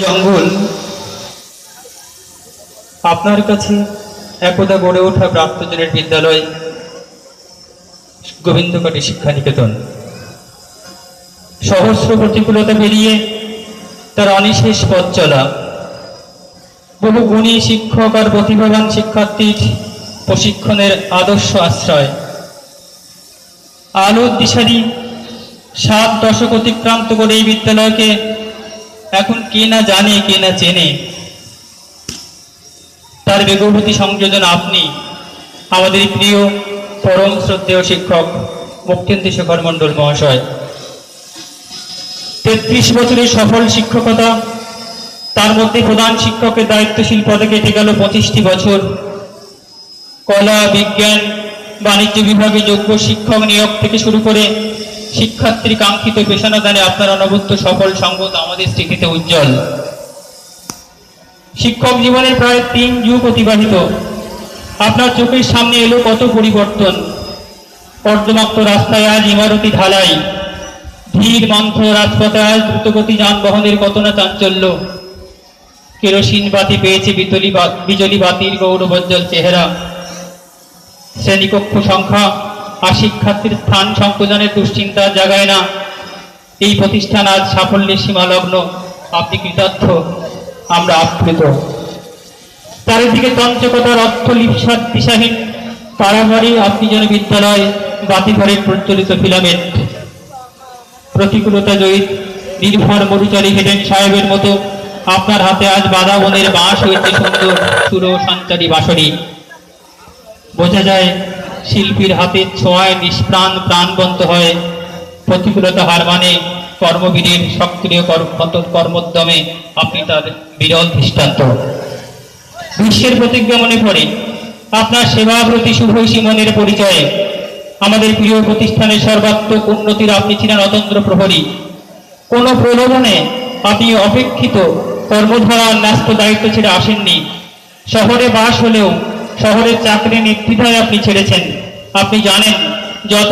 জঙ্গল আপনার কাছে একদা গড়ে ওঠা প্রাপ্তজনের বিদ্যালয় গোবিন্দকাটি শিক্ষা নিকেতন সহস্র প্রতিকূলতা পেরিয়ে তার অনিশেষ পথ চলা, বহু গুণী শিক্ষক আর প্রতিভাবান শিক্ষার্থীর প্রশিক্ষণের আদর্শ আশ্রয়, আলোর দিশারি 7 দশক অতিক্রান্ত করে এই বিদ্যালয়কে এখন কে না জানে, কে না চেনে। তার বেগবতী সংযোজন আপনি, আমাদের প্রিয় পরম শ্রদ্ধেয় শিক্ষক মুক্তেন্দ্রশেখর মণ্ডল মহাশয়। 33 বছরের সফল শিক্ষকতা, তার মধ্যে প্রধান শিক্ষকের দায়িত্বশীল পদে কেটে গেল 25টি বছর। কলা, বিজ্ঞান, বাণিজ্য বিভাগে যোগ্য শিক্ষক নিয়োগ থেকে শুরু করে শিক্ষার্থীর কাঙ্ক্ষিত পেশাদানে আপনার অনবদ্য সফল সঙ্গত আমাদের স্মৃতিতে উজ্জ্বল। শিক্ষক জীবনের প্রায় 3 যুগ অতিবাহিত। আপনার চোখের সামনে এলো কত পরিবর্তন। কর্দমাক্ত রাস্তায় আজ ইমারতি ঢালাই, ধীর মন্থ রাজপথে আজ দ্রুতগতি যানবাহনের কত না চাঞ্চল্য। কেরোসিন বাতি পেয়েছে বিজলি বাতির গৌরবোজ্জ্বল চেহারা। শ্রেণীকক্ষ সংখ্যা আর শিক্ষার্থীর স্থান সংকোচনের দুশ্চিন্তা জাগায় না। এই প্রতিষ্ঠান আজ সাফল্যের সীমালগ্ন। আপনি কৃতার্থ, আমরা আপ্লুত। চারিদিকে চঞ্চকতার অর্থ লিপ্সার দিশাহীন পাড়াবাড়ি আপনি যেন বিদ্যালয় বাতিঘরের প্রজ্বলিত ফিলামেন্ট। প্রতিকূলতা জয়ী নির্ভর মরুচারী হেডেন সাহেবের মতো আপনার হাতে আজ বাধা বনের বাঁশ হয়েছে সুন্দর সুর সঞ্চারী বাঁশরি। বোঝা যায় শিল্পীর হাতের ছোঁয়ায় নিষ্প্রাণ প্রাণবন্ত হয়। প্রতিকূলতা হার মানে কর্মবীরের সক্রিয় কর্মোদ্যমে আপনি তার বিরল দৃষ্টান্ত। বিশ্বের প্রতিজ্ঞা মনে পড়ে আপনার সেবাব্রতী শুভৈষী মনের পরিচয়ে। আমাদের প্রিয় প্রতিষ্ঠানের সর্বাত্মক উন্নতির আপনি ছিলেন অতন্দ্র প্রহরী। কোনো প্রলোভনে আপনি অপেক্ষিত কর্মধারার ন্যস্ত দায়িত্ব ছেড়ে আসেননি। শহরে বাস হলেও শহরের চাকরি নির্দ্বিধায় আপনি ছেড়েছেন। আপনি জানেন যত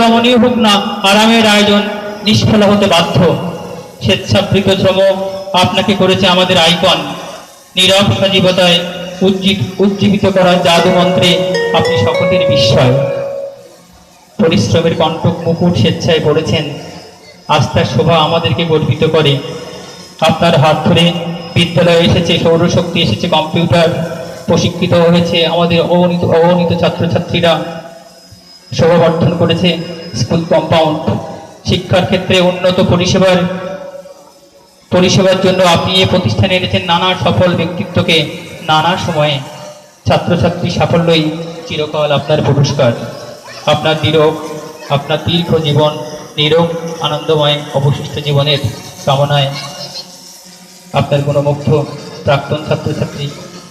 রমণীয় হোক না আরামের আয়োজন নিষ্ফল হতে বাধ্য। স্বেচ্ছাবৃত শ্রম আপনাকে করেছে আমাদের আইকন। নীরব সজীবতায় উজ্জীবিত করার জাদু মন্ত্রে আপনি সকলের বিস্ময়। পরিশ্রমের কণ্টক মুকুট স্বেচ্ছায় পড়েছেন। আস্থার শোভা আমাদেরকে গর্বিত করে। আপনার হাত ধরে বিদ্যালয়ে এসেছে সৌরশক্তি, এসেছে কম্পিউটার, প্রশিক্ষিত হয়েছে আমাদের অগণিত ছাত্রছাত্রীরা, শোভাবর্ধন করেছে স্কুল কম্পাউন্ড। শিক্ষার ক্ষেত্রে উন্নত পরিষেবার জন্য আপনি এ প্রতিষ্ঠানে এনেছেন নানা সফল ব্যক্তিত্বকে নানা সময়ে। ছাত্রছাত্রী সাফল্যই চিরকাল আপনার পুরস্কার। আপনার দীর্ঘ জীবন নীরব আনন্দময় অবশিষ্ট জীবনের কামনায় আপনার গুণমুগ্ধ প্রাক্তন ছাত্রছাত্রী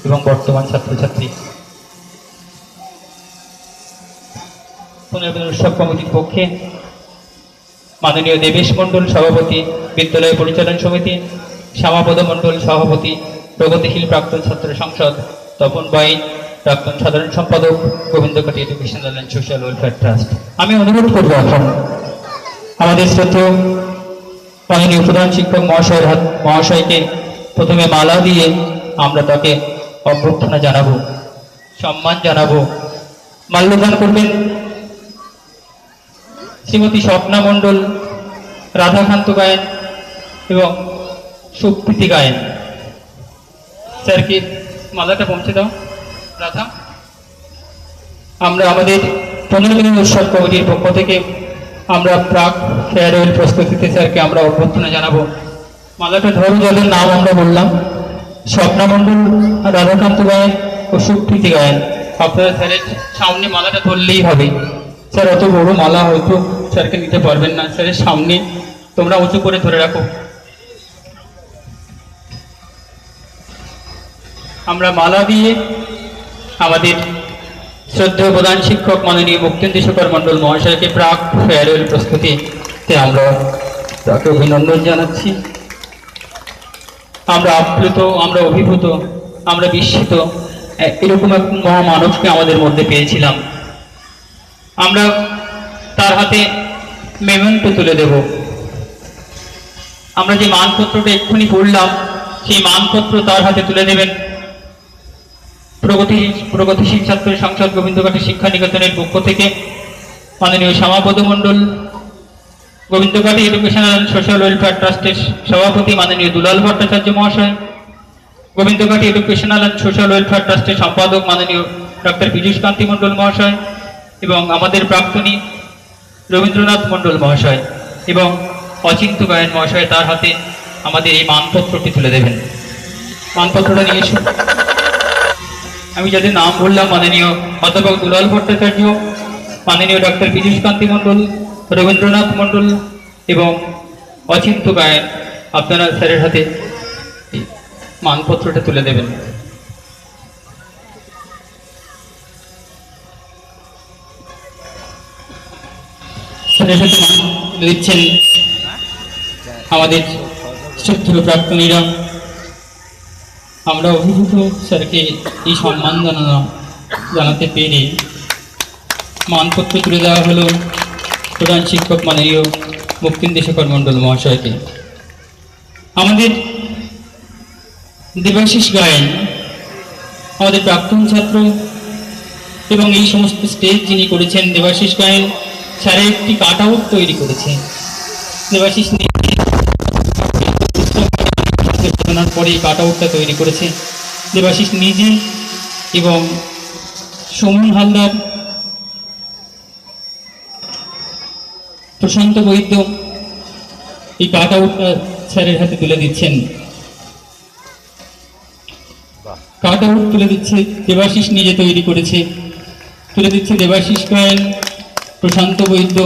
এবং বর্তমান ছাত্রছাত্রী। পুনর্মিলন উৎসব কমিটির পক্ষে মাননীয় দেবেশ মণ্ডল সভাপতি, বিদ্যালয় পরিচালন সমিতি শ্যামাপদ মণ্ডল সভাপতি, প্রগতিশীল প্রাক্তন ছাত্র সংসদ তপন বাইন প্রাক্তন সাধারণ সম্পাদক, Gobindakati educational and social welfare trust. আমি অনুরোধ করবো এখন আমাদের শ্রদ্ধেয় মাননীয় প্রধান শিক্ষক মহাশয়কে প্রথমে মালা দিয়ে আমরা তাকে অভ্যর্থনা জানাবো, সম্মান জানাবো। মাল্যদান করবেন শ্রীমতী স্বপ্না মণ্ডল, রাধাকান্ত গায়েন এবং সুপ্রীতি গায়েন। স্যারকে মালাটা পৌঁছে দাও রাধা। আমরা আমাদের পুনর্মিলন উৎসব কমিটির পক্ষ থেকে আমরা প্রাক ফেয়ারওয়েল প্রস্তুতিতে স্যারকে আমরা অভ্যর্থনা জানাবো। মালাটা ধরো, যাদের নাম আমরা বললাম, স্বপ্না মণ্ডল, রাধাকান্ত গায়েন ও সুপ্রীতি গায়েন। আপনারা স্যারের সামনে মালাটা ধরলেই হবে। স্যার অত বড় মালা হয়তো স্যারকে নিতে পারবেন না, স্যারের সামনে তোমরা উঁচু করে ধরে রাখো। আমরা মালা দিয়ে আমাদের শ্রদ্ধেয় প্রধান শিক্ষক মাননীয় মুক্তেন্দ্রশেখর মণ্ডল মহাশয়কে প্রাক ফেয়ারওয়েল প্রস্তুতিতে আমরা তাকে অভিনন্দন জানাচ্ছি। আমরা আপ্লুত, আমরা অভিভূত, আমরা বিস্মিত এরকম এক মহামানবকে আমাদের মধ্যে পেয়েছিলাম। আমরা তার হাতে মেমেন্টো তুলে দেব। আমরা যে মানপত্রটা এক্ষুনি পড়লাম সেই মানপত্র তার হাতে তুলে দেবেন প্রগতিশীল ছাত্র সংসদ গোবিন্দঘাটি শিক্ষা নিকেতনের পক্ষ থেকে মাননীয় শ্যামাপদ মণ্ডল, গোবিন্দঘাটি এডুকেশনাল অ্যান্ড সোশ্যাল ওয়েলফেয়ার ট্রাস্টের সভাপতি মাননীয় দুলাল ভট্টাচার্য মহাশয়, গোবিন্দঘাটি এডুকেশনাল অ্যান্ড সোশ্যাল ওয়েলফেয়ার ট্রাস্টের সম্পাদক মাননীয় ডক্টর পীযূষ কান্তি মণ্ডল মহাশয় এবং আমাদের প্রাক্তনী রবীন্দ্রনাথ মণ্ডল মহাশয় এবং অচিন্ত্য গায়ন মহাশয় তার হাতে আমাদের এই মানপত্রটি তুলে দেবেন। মানপত্রটা নিয়ে এসে আমি যাদের নাম বললাম, মাননীয় অধ্যাপক দুলাল ভট্টাচার্য, মাননীয় ডক্টর পীযূষ কান্তি মণ্ডল, রবীন্দ্রনাথ মণ্ডল এবং অচিন্ত্য গায়ন, আপনারা স্যারের হাতে মানপত্রটা তুলে দেবেন। স্যারের হাতে তুলে দিচ্ছেন আমাদের শ্রদ্ধেয় প্রাক্তনীরা। আমরা অভিভূত স্যারকে এই সম্মান জানাতে পেরে মানপত্র তুলে দেওয়া হলো প্রধান শিক্ষক মাননীয় মুক্তিন্দ্রশেখর মণ্ডল মহাশয়কে। আমাদের দেবাশিস গায়েন আমাদের প্রাক্তন ছাত্র এবং এই সমস্ত স্টেজ যিনি করেছেন, দেবাশিস গায়েন স্যারের একটি কাট আউট তৈরি করেছে। দেবাশিস পরে কাট আউটটা তৈরি করেছে দেবাশিস নিজে এবং সৌমন হালদার, প্রশান্ত বৈদ্য এই কাট আউটটা স্যারের হাতে তুলে দিচ্ছেন। কাট আউট তুলে দিচ্ছে দেবাশিস নিজে তৈরি করেছে, তুলে দিচ্ছে দেবাশিস গায়েন, প্রশান্ত বৈদ্য,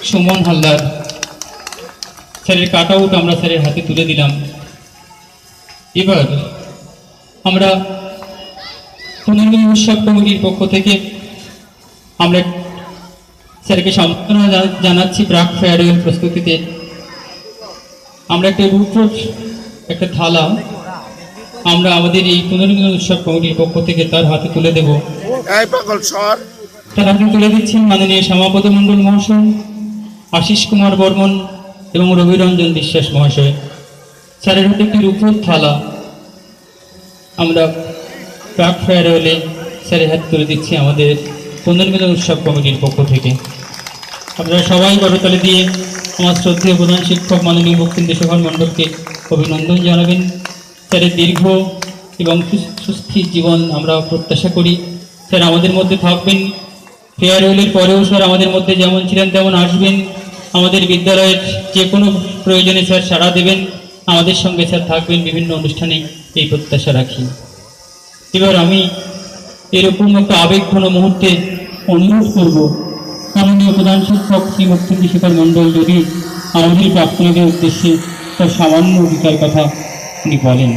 সুমন হালদার। স্যারের কাট আউট আমরা স্যারের হাতে তুলে দিলাম। এবার আমরা পুনর্মিলন উৎসব কমিটির পক্ষ থেকে আমরা স্যারকে সম্মাননা জানাচ্ছি প্রাক ফেয়ারওয়েল প্রস্তুতিতে। আমরা একটা রুট্রোট একটা থালা আমরা আমাদের এই পুনর্মিলন উৎসব কমিটির পক্ষ থেকে তার হাতে তুলে দেব। তার হাতে তুলে দিচ্ছেন মাননীয় শ্যামাপদ মণ্ডল মহাশয়, আশিস কুমার বর্মন এবং রবিরঞ্জন বিশ্বাস মহাশয়। স্যারের হাতে একটি রূপোর থালা আমরা প্রাক ফেয়ারওয়েলে স্যারের হাতে তুলে দিচ্ছি আমাদের পুনর্মিলন উৎসব কমিটির পক্ষ থেকে। আপনারা সবাই করতালি দিয়ে আমার শ্রদ্ধেয় প্রধান শিক্ষক মাননীয় মুক্তিন্দ্রশেখর মণ্ডলকে অভিনন্দন জানাবেন। স্যারের দীর্ঘ এবং সুস্থির জীবন আমরা প্রত্যাশা করি। স্যার আমাদের মধ্যে থাকবেন, ফেয়ারওয়েলের পরেও স্যার আমাদের মধ্যে যেমন ছিলেন তেমন আসবেন। আমাদের বিদ্যালয়ের যে কোনো প্রয়োজনে স্যার সাড়া দেবেন, আমাদের সঙ্গে স্যার থাকবেন বিভিন্ন অনুষ্ঠানে, এই প্রত্যাশা রাখি। এবার আমি এরকম একটা আবেগঘন মুহূর্তে অনুরোধ করব মাননীয় প্রধান শিক্ষক শ্রী মুক্তিন্দ্রশেখর মণ্ডল যদি আমাদের প্রাক্তনীদের উদ্দেশ্যে তার সামান্য অধিকার কথা উনি বলেন।